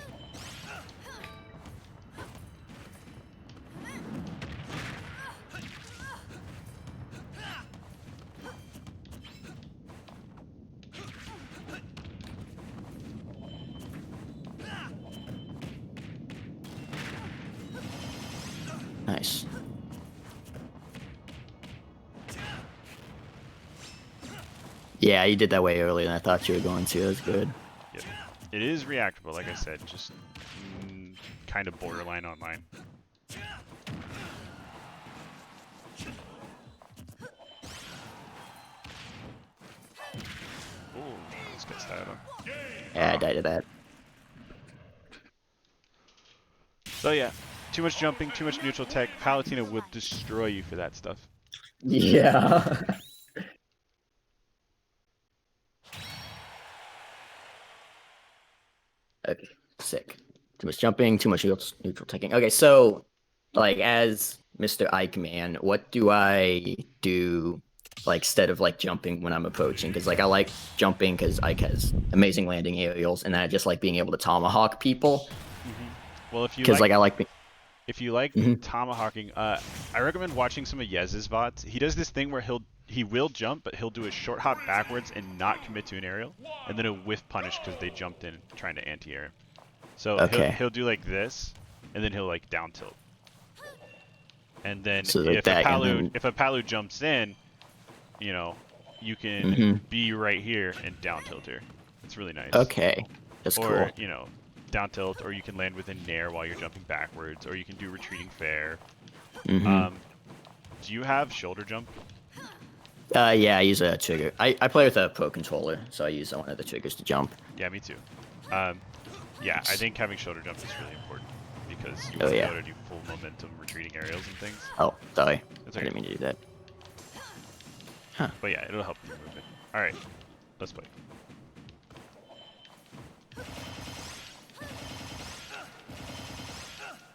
Nice. Yeah, you did that way earlier than I thought you were going to. That's good. Yep. It is reactable, like I said, just kind of borderline online. Ooh, this guy's dialed on. Yeah, I died to that. So yeah, too much jumping, too much neutral tech. Palutena would destroy you for that stuff. Yeah. Okay, sick. Too much jumping, too much neutral taking. Okay, so, like, as Mr. Ike Man, what do I do, like, instead of, like, jumping when I'm approaching? Because, like, I like jumping because Ike has amazing landing aerials, and then I just like being able to tomahawk people. Well, if you Because, like, like, I like... if you like Mhm. tomahawking, I recommend watching some of Yez's VODs. He does this thing where he will jump, but he'll do a short hop backwards and not commit to an aerial, and then a whiff punish because they jumped in trying to anti-air him. So Okay. he'll do like this, and then he'll like down tilt. And then So like if that, a and then- if a Palu jumps in, you know, you can Mhm. be right here and down tilt her. It's really nice. Okay, that's Or cool. you know, down tilt, or you can land with a nair while you're jumping backwards, or you can do retreating fair. Mhm. Do you have shoulder jump? Yeah, I use a trigger. I play with a pro controller, so I use one of the triggers to jump. Yeah, me too. Yeah, I think having shoulder jump is really important because you Oh, want to be yeah. able to do full momentum retreating aerials and things. Oh, sorry. That's I okay. didn't mean to do that. But yeah, it'll help your movement. All right, let's play.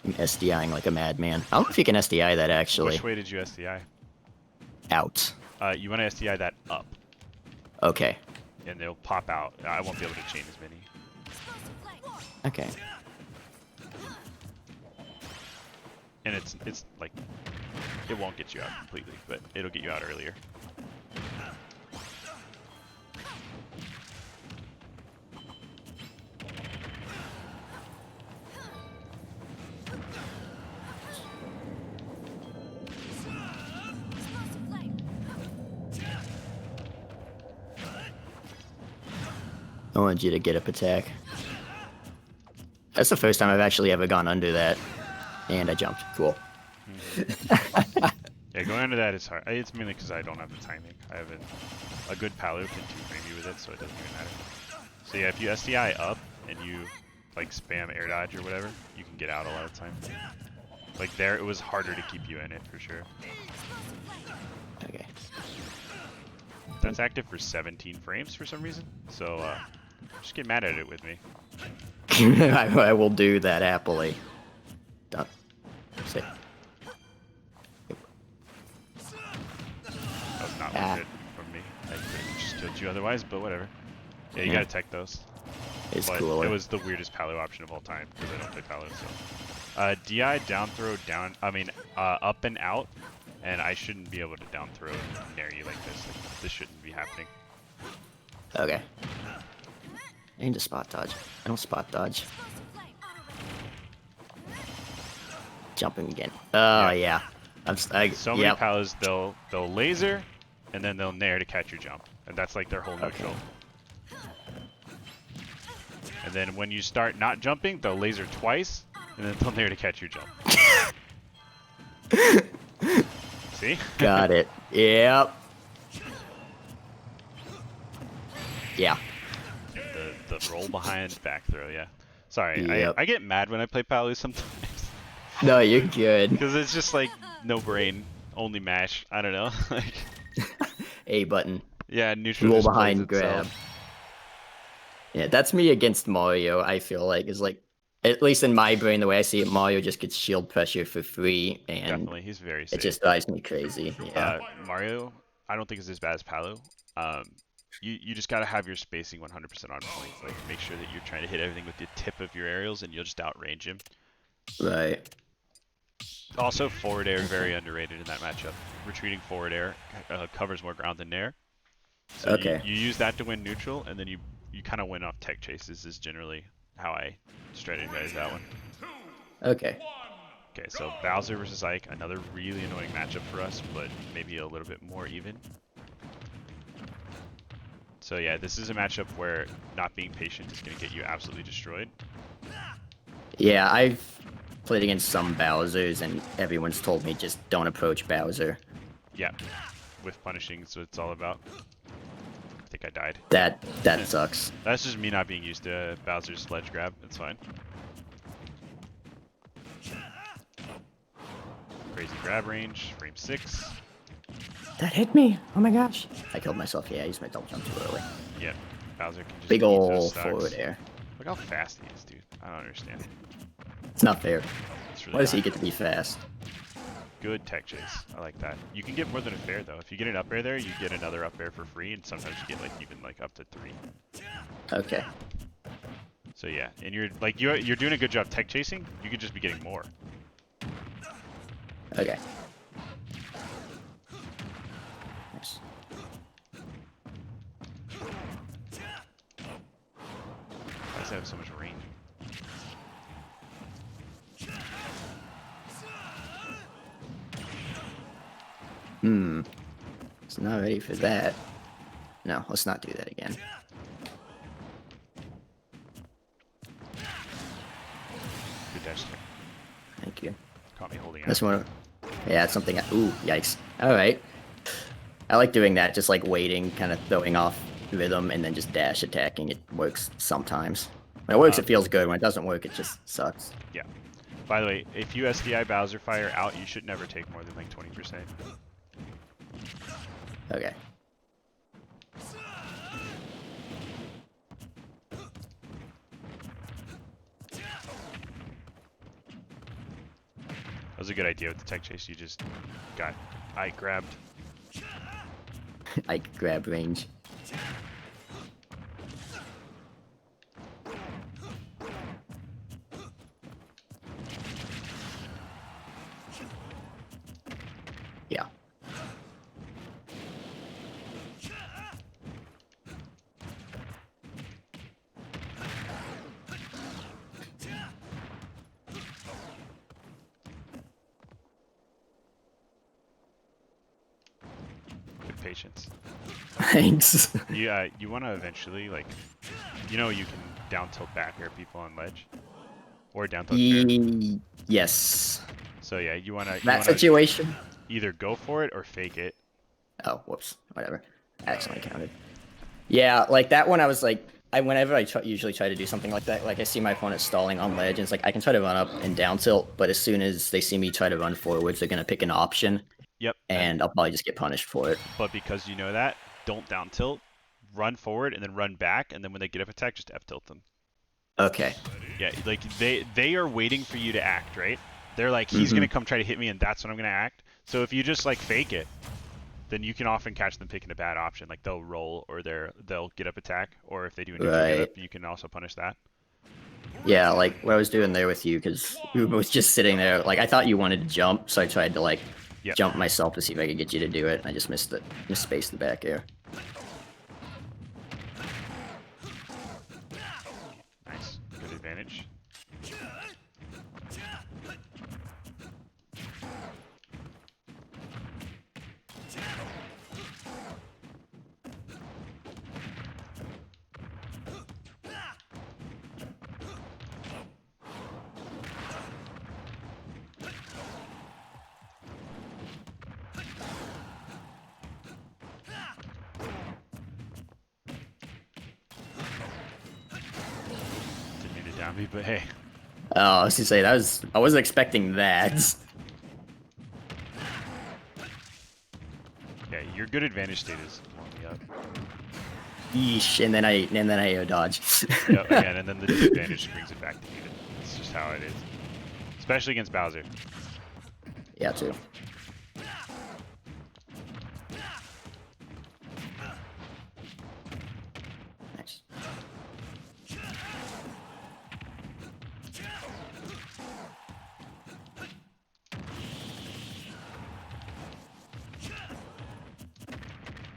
I'm SDIing like a madman. I don't know if you can SDI that actually. Which way did you SDI? Out. You want to SDI that up, Okay. and they'll pop out. I won't be able to chain as many. Explosive flame. Okay. And it's like, it won't get you out completely, but it'll get you out earlier. Explosive flame. I wanted you to get up attack. That's the first time I've actually ever gone under that. And I jumped. Cool. Yeah, going under that is hard. It's mainly because I don't have the timing. I haven't. A good Palu can two-frame you with it, so it doesn't even matter. So yeah, if you SDI up and you like spam air dodge or whatever, you can get out a lot of time. Like there, it was harder to keep you in it for sure. Okay. That's active for 17 frames for some reason. So just get mad at it with me. I will do that happily. Done. Sit. That was not worth it from me. I could have just killed you otherwise, but whatever. Yeah, you Yeah. gotta tech those. It's But cooler. it was the weirdest Palo option of all time because I don't play Palo. So, DI down throw down. I mean, up and out, and I shouldn't be able to down throw near you like this. Like, this shouldn't be happening. Okay. I need to spot dodge. I don't spot dodge. Jumping again. Oh yeah. So many yep. Palos, they'll laser, and then they'll nair to catch your jump, and that's like their whole neutral. Okay. And then when you start not jumping, they'll laser twice, and then they'll nair to catch your jump. See? Got it. Yep. Yeah. The roll behind back throw, yeah. Sorry, Yep. I get mad when I play Palu sometimes. No, you're good. Because it's just like no brain, only mash. I don't know. Like, A button. yeah, neutral Roll just plays behind, grab. itself. Yeah, that's me against Mario, I feel like. Is like, at least in my brain, the way I see it, Mario just gets shield pressure for free, and Definitely, he's very safe. it just drives me crazy. Yeah. Mario, I don't think is as bad as Palu. You just gotta have your spacing 100% on point. Like, make sure that you're trying to hit everything with the tip of your aerials, and you'll just outrange him. Right. Also, forward air very underrated in that matchup. Retreating forward air covers more ground than nair. So Okay. you use that to win neutral, and then you kind of win off tech chases is generally how I strategize that one. Okay. Okay, so Bowser versus Ike, another really annoying matchup for us, but maybe a little bit more even. So yeah, this is a matchup where not being patient is going to get you absolutely destroyed. Yeah, I've played against some Bowsers, and everyone's told me just don't approach Bowser. Yeah, with punishing is what it's all about. I think I died. That sucks. That's just me not being used to Bowser's sledge grab. It's fine. Crazy grab range, frame 6. That hit me. Oh my gosh. I killed myself. Yeah, I used my double jump too early. Yeah, Bowser can just Big eat those ol' stocks. forward air. Look how fast he is, dude. I don't understand. It's not fair. It's really Why does he not. get to be fast? Good tech chase. I like that. You can get more than a fair though. If you get an up air there, you get another up air for free, and sometimes you get like even like up to 3. Okay. So yeah, and you're doing a good job tech chasing. You could just be getting more. Okay. Nice. Why does that have so much range? It's not ready for that. No, let's not do that again. Good dash there. Thank you. Caught me holding out. That's one of... Yeah, it's something... Ooh, yikes. Alright. I like doing that, just like waiting, kind of throwing off rhythm, and then just dash attacking. It works sometimes. When it works, it feels good. When it doesn't work, it just sucks. Yeah. By the way, if you SDI Bowser Fire out, you should never take more than like 20%. Okay. That was a good idea with the tech chase. You just got Ike grabbed. I grab range. Yeah. Good patience. Thanks. Yeah, you want to eventually like, you know, you can down tilt back air people on ledge, or down tilt fair. Yes. So yeah, you wanna Situation. either go for it or fake it. Oh, whoops. Whatever. Accidentally counted. Yeah, like that one I was like whenever I usually try to do something like that, like I see my opponent stalling on ledge, and it's like I can try to run up and down tilt, but as soon as they see me try to run forwards, they're gonna pick an option, Yep. and I'll probably just get punished for it. But because you know that, don't down tilt, run forward, and then run back, and then when they get up attack, just F tilt them. Okay. Yeah, like they are waiting for you to act, right? They're like, he's gonna come try to hit me, and that's when I'm gonna act. So if you just like fake it, then you can often catch them picking a bad option. Like they'll roll, or they'll get up attack, or if they do a neutral get up, you can also punish that. Yeah, like what I was doing there with you, because Uba was just sitting there. Like I thought you wanted to jump, so I tried to like jump myself to see if I could get you to do it. I just misspaced the back air. Nice, good advantage. Didn't mean to down me, but hey. Oh, I was gonna say I wasn't expecting that. Yeah, your good advantage state is blowing me up. Yeesh, and then I air dodge. Yep, again, and then the disadvantage brings it back to even. It's just how it is. Especially against Bowser. Yeah, too. Nice.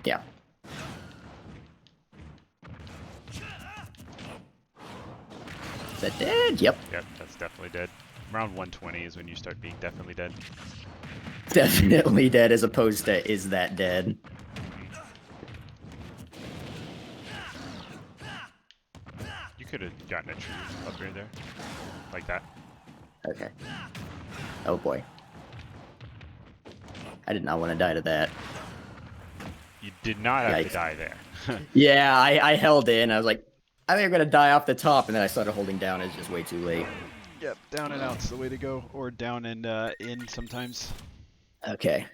Yeah. Is that dead? Yep. Yep, that's definitely dead. Around 120 is when you start being definitely dead. Definitely dead as opposed to is that dead? You could have gotten a tree up there. Like that. Okay. Oh boy. I did not want to die to that. You did not have to Yikes. die there. Yeah, I held in. I was like, I think I'm gonna die off the top, and then I started holding down. It's just way too late. Yep, down and out's the way to go. Or down and in sometimes. Okay.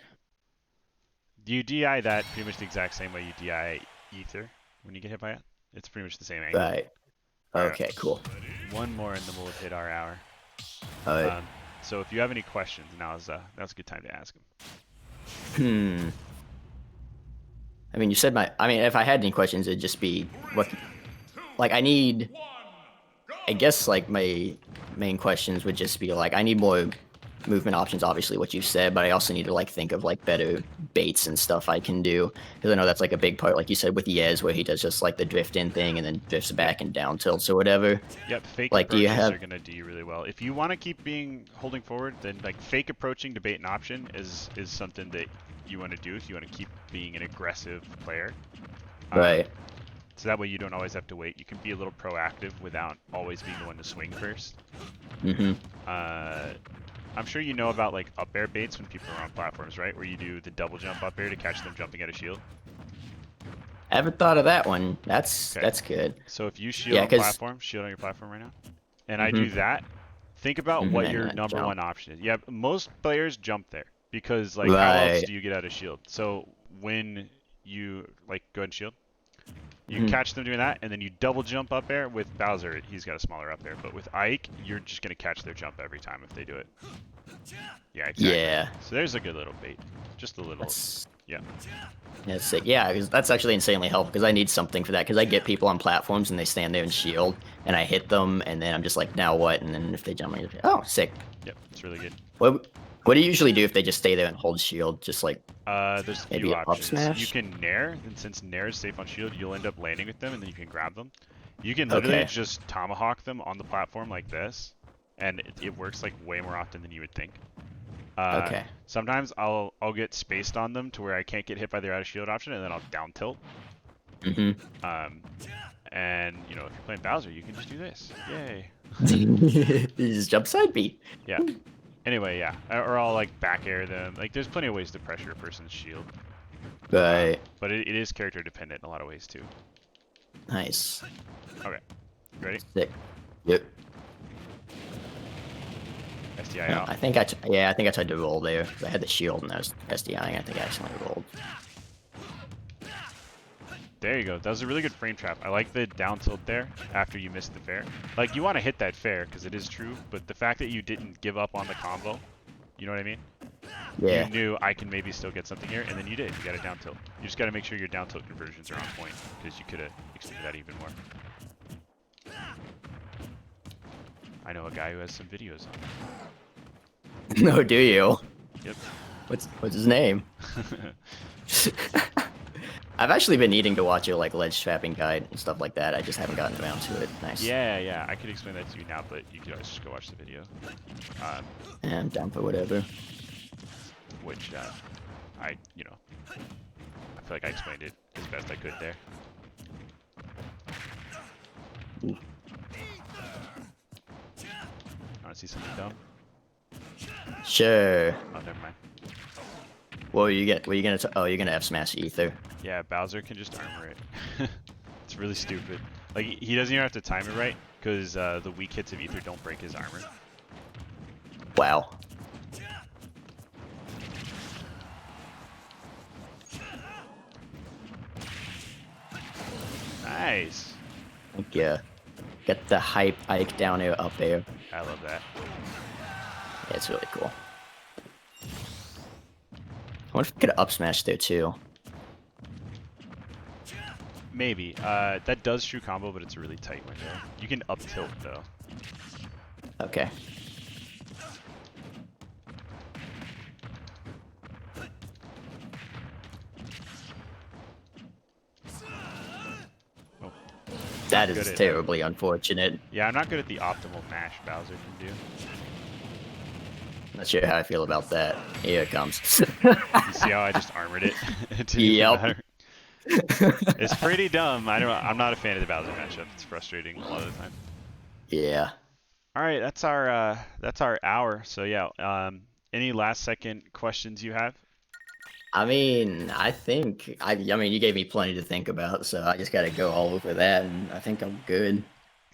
You DI that pretty much the exact same way you DI Ether when you get hit by it. It's pretty much the same angle. Right. Okay, cool. One more and then we'll have hit our hour. Alright. So if you have any questions, now's a good time to ask them. I mean, you said if I had any questions, it'd just be what, like, I guess, like, my main questions would just be, like, I need more movement options, obviously, what you said, but I also need to, like, think of, like, better baits and stuff I can do, because I know that's, like, a big part, like you said, with Yez, where he does just, like, the drift in thing and then drifts back and down tilts or whatever. Yep, fake Like, approaches are going to do you really well. If you want to keep holding forward, then, like, fake approaching to bait an option is something that you want to do if you want to keep being an aggressive player. Right. So that way you don't always have to wait. You can be a little proactive without always being the one to swing first. I'm sure you know about like up air baits when people are on platforms, right? Where you do the double jump up air to catch them jumping at a shield. I haven't thought of that one. That's good. So if you shield on platform, shield on your platform right now, and I do that, think about what your number one option is. Yeah, most players jump there because like how else do you get out of shield? So when you like go ahead and shield, you catch them doing that, and then you double jump up air. With Bowser, he's got a smaller up air, but with Ike, you're just gonna catch their jump every time if they do it. Yeah, exactly. Yeah. So there's a good little bait, just a little. Yeah. That's sick. Yeah, because that's actually insanely helpful, because I need something for that, because I get people on platforms and they stand there and shield, and I hit them, and then I'm just like, now what? And then if they jump, oh, sick. Yep, it's really good. What do you usually do if they just stay there and hold shield? Just like there's a maybe few up options. smash? You can nair, and since nair is safe on shield, you'll end up landing with them, and then you can grab them. You can literally just tomahawk them on the platform like this, and it works like way more often than you would think. Sometimes I'll get spaced on them to where I can't get hit by their out of shield option, and then I'll down tilt. And you know, if you're playing Bowser, you can just do this. Yay! You just jump side B. Yeah. Anyway, yeah, or I'll like back air them. Like, there's plenty of ways to pressure a person's shield. Right. But it is character dependent in a lot of ways too. Nice. Okay. Ready? Sick. Yep. SDI Yeah, out. I think I tried to roll there because I had the shield and I was SDIing. I think I accidentally rolled. There you go. That was a really good frame trap. I like the down tilt there after you missed the fair. Like, you want to hit that fair because it is true, but the fact that you didn't give up on the combo, you know what I mean? Yeah. You knew I can maybe still get something here, and then you did. You got a down tilt. You just got to make sure your down tilt conversions are on point because you could have extended that even more. I know a guy who has some videos on No, do you? Yep. What's his name? I've actually been needing to watch your like ledge trapping guide and stuff like that. I just haven't gotten around to it. Nice. Yeah. I could explain that to you now, but you could always just go watch the video. Yeah, I'm down for whatever. Which I feel like I explained it as best I could there. Want to see something dumb? Sure. Oh, never mind. What are you gonna? Oh, you're gonna F smash ether. Yeah, Bowser can just armor it. It's really stupid. Like, he doesn't even have to time it right, because the weak hits of ether don't break his armor. Wow. Nice. Thank you. Get the hype Ike down air up air. I love that. Yeah, it's really cool. I wonder if we could up smash there too. Maybe. That does true combo, but it's a really tight window. You can up tilt, though. Okay. Oh. That Good is at- terribly unfortunate. Yeah, I'm not good at the optimal mash Bowser can do. Not sure how I feel about that. Here it comes. You see how I just armored it? It didn't even Yep. matter. It's pretty dumb. I'm not a fan of the Bowser matchup. It's frustrating a lot of the time. Yeah. All right, that's our hour. So yeah, any last second questions you have? I mean, I mean, you gave me plenty to think about, so I just gotta go all over that, and I think I'm good.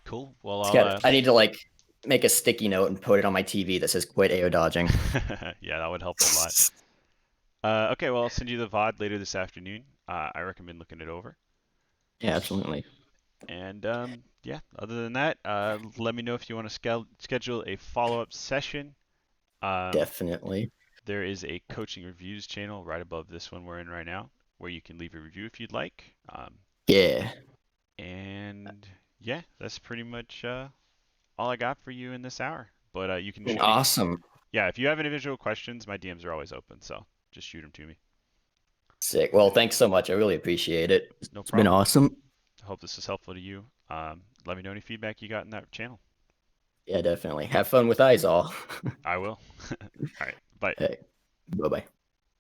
Cool. Well, I need to like make a sticky note and put it on my TV that says "quit AO dodging." yeah, that would help a lot. Okay, well, I'll send you the VOD later this afternoon. I recommend looking it over. Yeah, absolutely. And yeah, other than that, let me know if you want to schedule a follow-up session. Definitely. There is a coaching reviews channel right above this one we're in right now, where you can leave a review if you'd like. Yeah. And yeah, that's pretty much all I got for you in this hour. But you can shoot me. Awesome. Yeah, if you have individual questions, my DMs are always open, so just shoot them to me. Sick. Well, thanks so much. I really appreciate it. No It's been problem. awesome. I hope this is helpful to you. Let me know any feedback you got in that channel. Yeah, definitely. Have fun with Izal. I will. All right, bye. Hey, bye bye.